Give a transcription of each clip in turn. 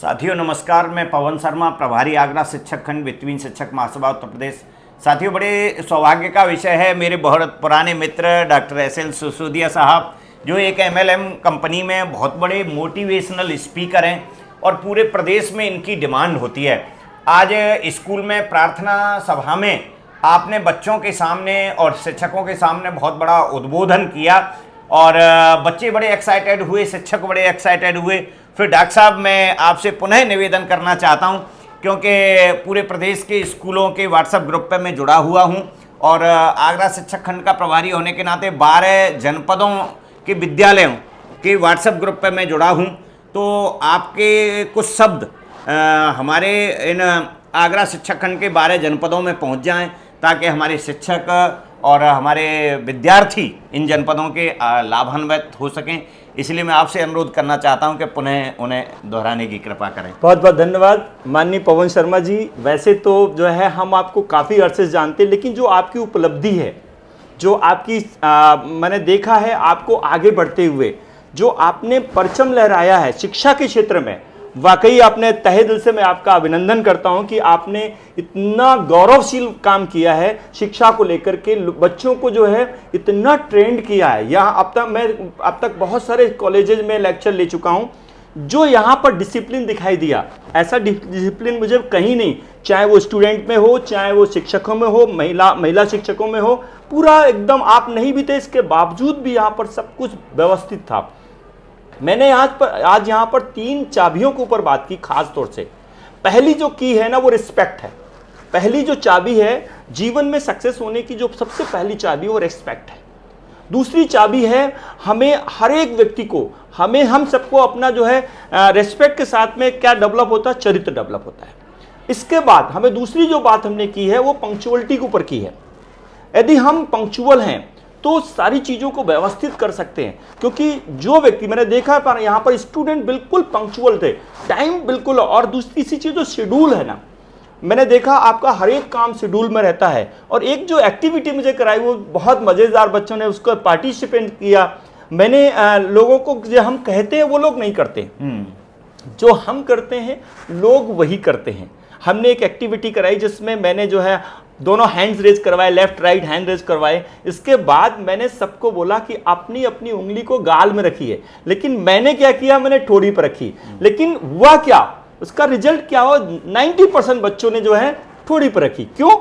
साथियों नमस्कार, मैं पवन शर्मा, प्रभारी आगरा शिक्षक खंड वित्तवीन शिक्षक महासभा उत्तर प्रदेश। साथियों, बड़े सौभाग्य का विषय है, मेरे बहुत पुराने मित्र डॉक्टर एस.एल. सिसोदिया साहब, जो एक MLM कंपनी में बहुत बड़े मोटिवेशनल स्पीकर हैं और पूरे प्रदेश में इनकी डिमांड होती है। आज स्कूल में प्रार्थना सभा में आपने बच्चों के सामने और शिक्षकों के सामने बहुत बड़ा उद्बोधन किया और बच्चे बड़े एक्साइटेड हुए, शिक्षक बड़े एक्साइटेड हुए। फिर डॉक्टर साहब, मैं आपसे पुनः निवेदन करना चाहता हूं, क्योंकि पूरे प्रदेश के स्कूलों के व्हाट्सएप ग्रुप पे मैं जुड़ा हुआ हूं और आगरा शिक्षक खंड का प्रभारी होने के नाते 12 जनपदों के विद्यालयों के व्हाट्सएप ग्रुप पे मैं जुड़ा हूं। तो आपके कुछ शब्द हमारे इन आगरा शिक्षक खंड के 12 जनपदों में पहुंच जाएं, ताकि हमारे शिक्षक और हमारे विद्यार्थी इन जनपदों के लाभान्वित हो सकें। इसलिए मैं आपसे अनुरोध करना चाहता हूं कि पुनः उन्हें दोहराने की कृपा करें। बहुत बहुत धन्यवाद माननीय पवन शर्मा जी। वैसे तो जो है हम आपको काफ़ी अरसे से जानते हैं, लेकिन जो आपकी उपलब्धि है, जो आपकी मैंने देखा है आपको आगे बढ़ते हुए, जो आपने परचम लहराया है शिक्षा के क्षेत्र में, वाकई आपने तहे दिल से मैं आपका अभिनंदन करता हूं कि आपने इतना गौरवशील काम किया है शिक्षा को लेकर के। बच्चों को जो है इतना ट्रेंड किया है। यहाँ अब तक बहुत सारे कॉलेजेज में लेक्चर ले चुका हूं, जो यहाँ पर डिसिप्लिन दिखाई दिया, ऐसा डिसिप्लिन मुझे कहीं नहीं, चाहे वो स्टूडेंट में हो, चाहे वो शिक्षकों में हो, महिला शिक्षकों में हो, पूरा एकदम आप नहीं भी थे, इसके बावजूद भी यहाँ पर सब कुछ व्यवस्थित था। मैंने आज यहाँ पर 3 चाबियों के ऊपर बात की खास तौर से। पहली जो की है ना, वो रिस्पेक्ट है। पहली जो चाबी है जीवन में सक्सेस होने की, जो सबसे पहली चाबी वो रिस्पेक्ट है। दूसरी चाबी है, हमें हर एक व्यक्ति को, हम सबको अपना जो है रिस्पेक्ट के साथ में क्या डेवलप होता है, चरित्र डेवलप होता है। इसके बाद हमें दूसरी जो बात हमने की है वो पंक्चुअलिटी के ऊपर की है। यदि हम पंक्चुअल हैं तो सारी चीज़ों को व्यवस्थित कर सकते हैं, क्योंकि जो व्यक्ति मैंने देखा पर यहाँ पर स्टूडेंट बिल्कुल पंक्चुअल थे, टाइम बिल्कुल। और दूसरी चीज़ जो शेड्यूल है ना, मैंने देखा आपका हर एक काम शेड्यूल में रहता है। और एक जो एक्टिविटी मुझे कराई वो बहुत मज़ेदार, बच्चों ने उसको पार्टिसिपेट किया। मैंने लोगों को जो हम कहते हैं वो लोग नहीं करते, जो हम करते हैं लोग वही करते हैं। हमने एक एक्टिविटी कराई जिसमें मैंने जो है दोनों हैंड्स रेज करवाए, लेफ्ट राइट हैंड रेज करवाए। इसके बाद मैंने सबको बोला कि अपनी अपनी उंगली को गाल में रखिए, लेकिन मैंने क्या किया, मैंने ठोड़ी पर रखी। लेकिन हुआ क्या, उसका रिजल्ट क्या हुआ, 90% बच्चों ने जो है ठोड़ी पर रखी। क्यों?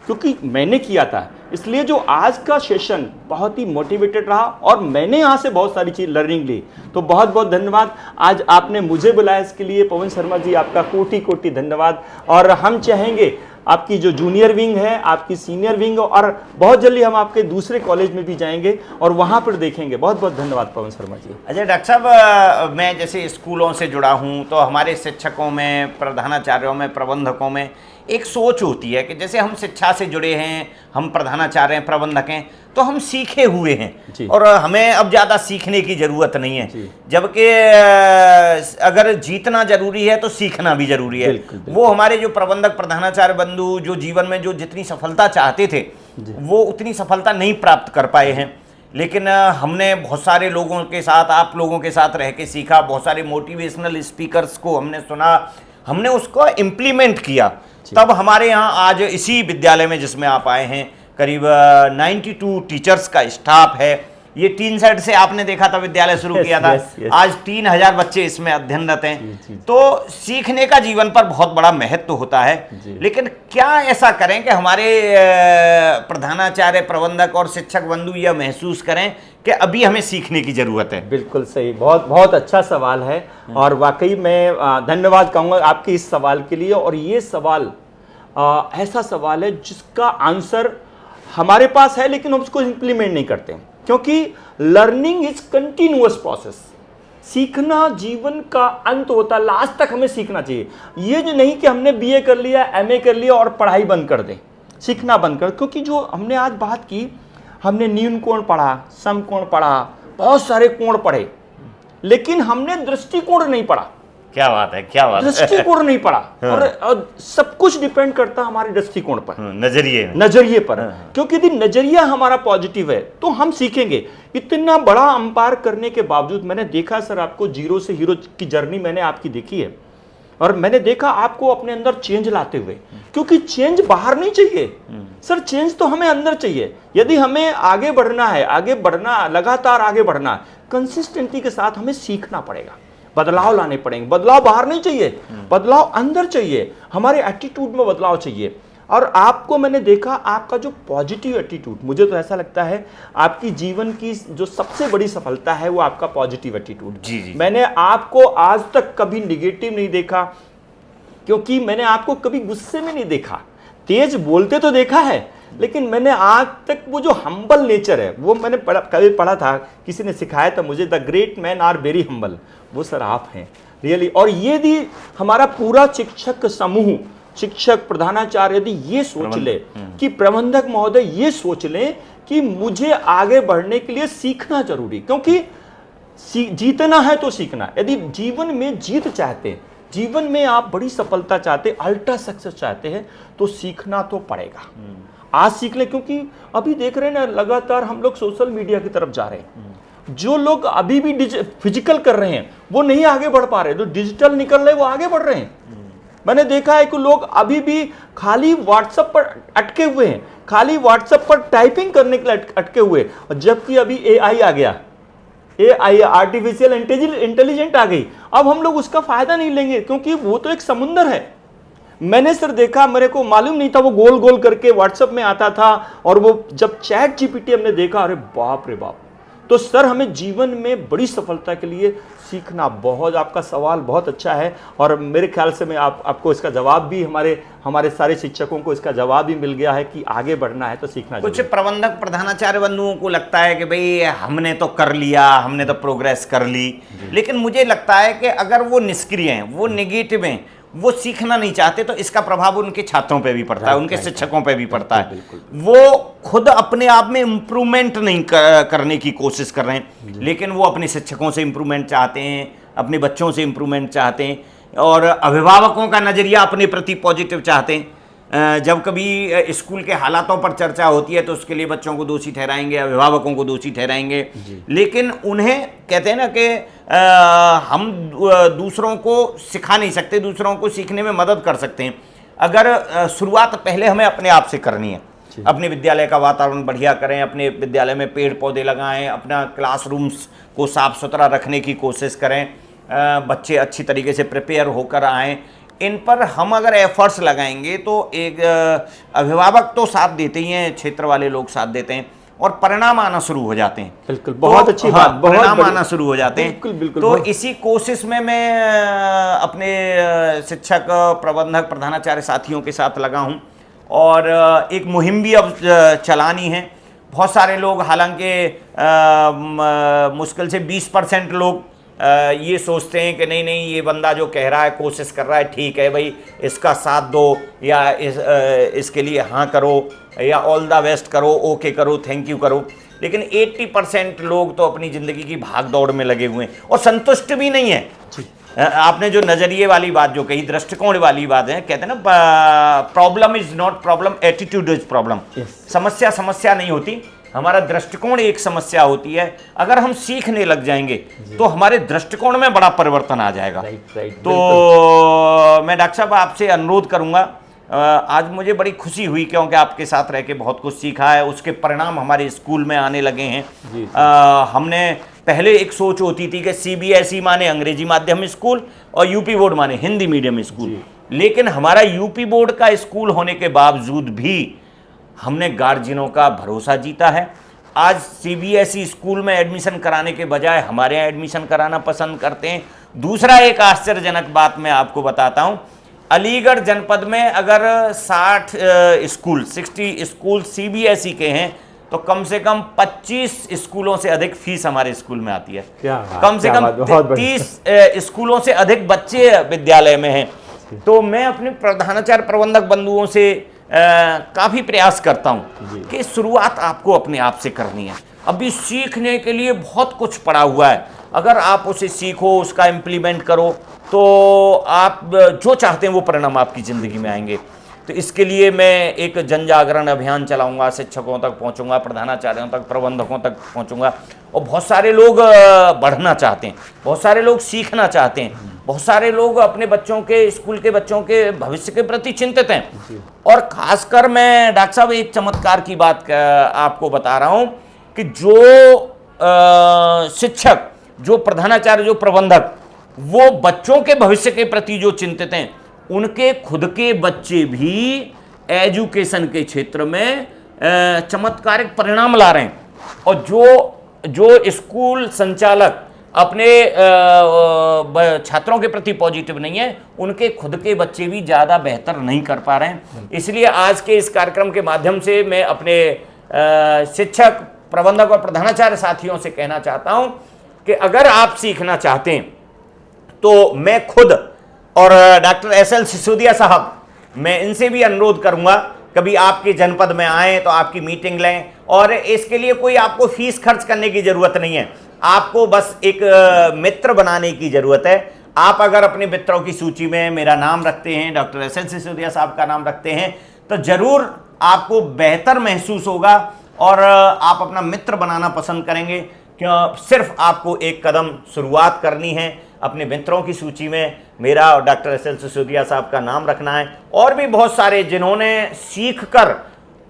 क्योंकि मैंने किया था। इसलिए जो आज का सेशन बहुत ही मोटिवेटेड रहा और मैंने यहाँ से बहुत सारी चीज़ लर्निंग ली। तो बहुत बहुत धन्यवाद, आज आपने मुझे बुलाया इसके लिए। पवन शर्मा जी, आपका कोटि कोटि धन्यवाद। और हम चाहेंगे आपकी जो जूनियर विंग है, आपकी सीनियर विंग, और बहुत जल्दी हम आपके दूसरे कॉलेज में भी जाएंगे और वहाँ पर देखेंगे। बहुत बहुत धन्यवाद पवन शर्मा जी। अच्छा डॉक्टर साहब, मैं जैसे स्कूलों से जुड़ा हूँ तो हमारे शिक्षकों में, प्रधानाचार्यों में, प्रबंधकों में एक सोच होती है कि जैसे हम शिक्षा से जुड़े हैं, हम प्रधानाचार्य हैं, प्रबंधक हैं, तो हम सीखे हुए हैं और हमें अब ज़्यादा सीखने की ज़रूरत नहीं है। जबकि अगर जीतना जरूरी है तो सीखना भी जरूरी है। वो हमारे जो प्रबंधक, प्रधानाचार्य बंधु जो जीवन में जो जितनी सफलता चाहते थे वो उतनी सफलता नहीं प्राप्त कर पाए हैं। लेकिन हमने बहुत सारे लोगों के साथ, आप लोगों के साथ रह के सीखा, बहुत सारे मोटिवेशनल स्पीकर्स को हमने सुना, हमने उसको इम्प्लीमेंट किया। तब हमारे यहाँ आज इसी विद्यालय में जिसमें आप आए हैं करीब 92 टीचर्स का स्टाफ है। ये 3 साइड से आपने देखा था विद्यालय शुरू किया था। आज 3000 बच्चे इसमें अध्ययनरत हैं। तो सीखने का जीवन पर बहुत बड़ा महत्व होता है। लेकिन क्या ऐसा करें कि हमारे प्रधानाचार्य, प्रबंधक और शिक्षक बंधु यह महसूस करें कि अभी हमें सीखने की जरूरत है? बिल्कुल सही, बहुत बहुत अच्छा सवाल है और वाकई मैं धन्यवाद कहूँगा आपके इस सवाल के लिए। और ये सवाल ऐसा सवाल है जिसका आंसर हमारे पास है, लेकिन हम उसको इम्प्लीमेंट नहीं करते, क्योंकि लर्निंग इज कंटिन्यूअस प्रोसेस। सीखना जीवन का अंत होता है, लास्ट तक हमें सीखना चाहिए। ये जो नहीं कि हमने BA कर लिया, MA कर लिया और पढ़ाई बंद कर दें, सीखना बंद कर। क्योंकि जो हमने आज बात की, हमने न्यून कोण पढ़ा, सम कोण पढ़ा, बहुत सारे कोण पढ़े, लेकिन हमने दृष्टिकोण नहीं पढ़ा। क्या बात है, क्या बात है। दृष्टिकोण नहीं पढ़ा। और सब कुछ डिपेंड करता है हमारे दृष्टिकोण पर, नजरिए पर। क्योंकि यदि नजरिया हमारा पॉजिटिव है तो हम सीखेंगे। इतना बड़ा अंपायर करने के बावजूद मैंने देखा सर, आपको जीरो से हीरो की जर्नी मैंने आपकी देखी है। और मैंने देखा आपको अपने अंदर चेंज लाते हुए, क्योंकि चेंज बाहर नहीं चाहिए सर, चेंज तो हमें अंदर चाहिए। यदि हमें आगे बढ़ना है, आगे बढ़ना, लगातार आगे बढ़ना, कंसिस्टेंसी के साथ हमें सीखना पड़ेगा, बदलाव लाने पड़ेंगे। बदलाव बाहर नहीं चाहिए, बदलाव अंदर चाहिए, हमारे एटीट्यूड में बदलाव चाहिए। और आपको मैंने देखा, आपका जो पॉजिटिव एटीट्यूड, मुझे तो ऐसा लगता है आपकी जीवन की जो सबसे बड़ी सफलता है वो आपका पॉजिटिव एटीट्यूड। जी जी। मैंने आपको आज तक कभी निगेटिव नहीं देखा, क्योंकि मैंने आपको कभी गुस्से में नहीं देखा। तेज बोलते तो देखा है, लेकिन मैंने आज तक वो जो हम्बल नेचर है, वो मैंने कभी पढ़ा था, किसी ने सिखाया था मुझे, the great man are very humble, वो सर आप हैं रियली। और यदि हमारा पूरा शिक्षक समूह, शिक्षक, प्रधानाचार्य यदि ये सोच ले कि प्रबंधक महोदय ये सोच लें कि मुझे आगे बढ़ने के लिए सीखना जरूरी, क्योंकि जीतना है तो सीखना। यदि जीवन में जीत चाहते हैं, जीवन में आप बड़ी सफलता चाहते हैं, अल्ट्रा सक्सेस चाहते हैं, तो सीखना तो पड़ेगा। आज सीख ले, क्योंकि अभी देख रहे हैं ना, लगातार हम लोग सोशल मीडिया की तरफ जा रहे हैं। जो लोग अभी भी फिजिकल कर रहे हैं वो नहीं आगे बढ़ पा रहे, जो डिजिटल निकल रहे वो आगे बढ़ रहे हैं। मैंने देखा है कि लोग अभी भी खाली व्हाट्सएप पर अटके हुए हैं, खाली व्हाट्सएप पर टाइपिंग करने के लिए अटके हुए, और जबकि अभी एआई आ गया, एआई आर्टिफिशियल इंटेलिजेंट आ गई। अब हम लोग उसका फायदा नहीं लेंगे, क्योंकि वो तो एक समुंदर है। मैंने सर देखा, मेरे को मालूम नहीं था वो गोल गोल करके व्हाट्सएप में आता था, और वो जब चैट जीपीटी हमने देखा, अरे बाप रे बाप। तो सर हमें जीवन में बड़ी सफलता के लिए सीखना बहुत, आपका सवाल बहुत अच्छा है, और मेरे ख्याल से मैं आपको इसका जवाब भी, हमारे सारे शिक्षकों को इसका जवाब भी मिल गया है कि आगे बढ़ना है तो सीखना। कुछ प्रबंधक प्रधानाचार्य बंधुओं को लगता है कि भाई हमने तो कर लिया, हमने तो प्रोग्रेस कर ली, लेकिन मुझे लगता है कि अगर वो निष्क्रिय हैं, वो नेगेटिव हैं, वो सीखना नहीं चाहते, तो इसका प्रभाव उनके छात्रों पे भी पड़ता है, उनके शिक्षकों पे भी पड़ता है। वो खुद अपने आप में इम्प्रूवमेंट नहीं करने की कोशिश कर रहे हैं, लेकिन वो अपने शिक्षकों से इम्प्रूवमेंट चाहते हैं, अपने बच्चों से इम्प्रूवमेंट चाहते हैं, और अभिभावकों का नज़रिया अपने प्रति पॉजिटिव चाहते हैं। जब कभी स्कूल के हालातों पर चर्चा होती है तो उसके लिए बच्चों को दोषी ठहराएंगे, अभिभावकों को दोषी ठहराएंगे, लेकिन उन्हें कहते हैं ना कि हम दूसरों को सिखा नहीं सकते, दूसरों को सीखने में मदद कर सकते हैं। अगर शुरुआत पहले हमें अपने आप से करनी है, अपने विद्यालय का वातावरण बढ़िया करें, अपने विद्यालय में पेड़ पौधे लगाएं, अपना क्लासरूम्स को साफ सुथरा रखने की कोशिश करें, बच्चे अच्छी तरीके से प्रिपेयर होकर आएँ, इन पर हम अगर एफर्ट्स लगाएंगे तो एक अभिभावक तो साथ देते ही हैं, क्षेत्र वाले लोग साथ देते हैं, और परिणाम आना शुरू हो जाते हैं। बिल्कुल, बहुत अच्छी बात, परिणाम आना शुरू हो जाते हैं। बिल्कुल बिल्कुल। तो इसी कोशिश में मैं अपने शिक्षक, प्रबंधक, प्रधानाचार्य साथियों के साथ लगा हूं, और एक मुहिम भी अब चलानी है। बहुत सारे लोग, हालांकि मुश्किल से 20% लोग ये सोचते हैं कि नहीं नहीं, ये बंदा जो कह रहा है, कोशिश कर रहा है, ठीक है भाई, इसका साथ दो, या इसके लिए हाँ करो, या ऑल द बेस्ट करो, ओके करो, थैंक यू करो। लेकिन 80% लोग तो अपनी ज़िंदगी की भाग दौड़ में लगे हुए हैं, और संतुष्ट भी नहीं है। आपने जो नज़रिए वाली बात जो कही, दृष्टिकोण वाली बात है, कहते हैं ना, problem is not problem, attitude is problem. समस्या समस्या नहीं होती, हमारा दृष्टिकोण एक समस्या होती है। अगर हम सीखने लग जाएंगे तो हमारे दृष्टिकोण में बड़ा परिवर्तन आ जाएगा। तो मैं डॉक्टर साहब आपसे अनुरोध करूंगा, आज मुझे बड़ी खुशी हुई, क्योंकि आपके साथ रह के बहुत कुछ सीखा है, उसके परिणाम हमारे स्कूल में आने लगे हैं। हमने पहले एक सोच होती थी कि CBSE माने अंग्रेजी माध्यम स्कूल और यूपी बोर्ड माने हिंदी मीडियम स्कूल, लेकिन हमारा यूपी बोर्ड का स्कूल होने के बावजूद भी हमने गार्जियनों का भरोसा जीता है। आज CBSE स्कूल में एडमिशन कराने के बजाय हमारे यहाँ एडमिशन कराना पसंद करते हैं। दूसरा एक आश्चर्यजनक बात मैं आपको बताता हूँ, अलीगढ़ जनपद में अगर 60 स्कूल CBSE के हैं, तो कम से कम 25 स्कूलों से अधिक फीस हमारे स्कूल में आती है। कम से कम 30 स्कूलों से अधिक बच्चे विद्यालय में हैं। तो मैं अपने प्रधानाचार्य प्रबंधक बंधुओं से काफ़ी प्रयास करता हूँ कि शुरुआत आपको अपने आप से करनी है। अभी सीखने के लिए बहुत कुछ पड़ा हुआ है, अगर आप उसे सीखो, उसका इम्प्लीमेंट करो, तो आप जो चाहते हैं वो परिणाम आपकी ज़िंदगी में आएंगे। तो इसके लिए मैं एक जन जागरण अभियान चलाऊंगा, शिक्षकों तक पहुंचूंगा, प्रधानाचार्यों तक, प्रबंधकों तक पहुंचूंगा। और बहुत सारे लोग बढ़ना चाहते हैं, बहुत सारे लोग सीखना चाहते हैं, बहुत सारे लोग अपने बच्चों के, स्कूल के बच्चों के भविष्य के प्रति चिंतित हैं। और खासकर मैं डॉक्टर साहब एक चमत्कार की बात आपको बता रहा हूं कि जो शिक्षक, जो प्रधानाचार्य, जो प्रबंधक, वो बच्चों के भविष्य के प्रति जो चिंतित हैं, उनके खुद के बच्चे भी एजुकेशन के क्षेत्र में चमत्कारिक परिणाम ला रहे हैं। और जो स्कूल संचालक अपने छात्रों के प्रति पॉजिटिव नहीं है, उनके खुद के बच्चे भी ज़्यादा बेहतर नहीं कर पा रहे हैं। इसलिए आज के इस कार्यक्रम के माध्यम से मैं अपने शिक्षक, प्रबंधक और प्रधानाचार्य साथियों से कहना चाहता हूं कि अगर आप सीखना चाहते हैं तो मैं खुद और डॉक्टर एसएल सिसोदिया साहब, मैं इनसे भी अनुरोध करूंगा कभी आपके जनपद में आएँ तो आपकी मीटिंग लें। और इसके लिए कोई आपको फीस खर्च करने की ज़रूरत नहीं है, आपको बस एक मित्र बनाने की ज़रूरत है। आप अगर अपने मित्रों की सूची में मेरा नाम रखते हैं, डॉक्टर एसएल सिसोदिया साहब का नाम रखते हैं, तो ज़रूर आपको बेहतर महसूस होगा और आप अपना मित्र बनाना पसंद करेंगे। क्यों? सिर्फ आपको एक कदम शुरुआत करनी है, अपने मित्रों की सूची में मेरा और डॉक्टर एसएल सिसोदिया साहब का नाम रखना है। और भी बहुत सारे जिन्होंने सीख कर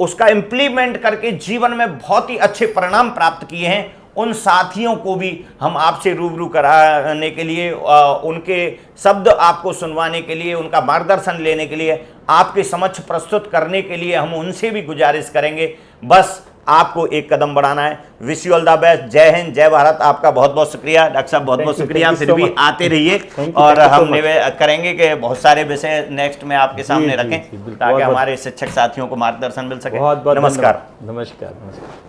उसका इम्प्लीमेंट करके जीवन में बहुत ही अच्छे परिणाम प्राप्त किए हैं, उन साथियों को भी हम आपसे रूबरू कराने के लिए, उनके शब्द आपको सुनवाने के लिए, उनका मार्गदर्शन लेने के लिए, आपके समक्ष प्रस्तुत करने के लिए हम उनसे भी गुजारिश करेंगे। बस आपको एक कदम बढ़ाना है। Wish you all the best. जय हिंद, जय भारत। आपका बहुत बहुत शुक्रिया डॉक्टर साहब, बहुत बहुत शुक्रिया। फिर भी आते रहिए और हम निवेदन करेंगे कि बहुत सारे विषय नेक्स्ट में आपके सामने रखें ताकि हमारे शिक्षक साथियों को मार्गदर्शन मिल सके। बहुत बहुत नमस्कार। नमस्कार।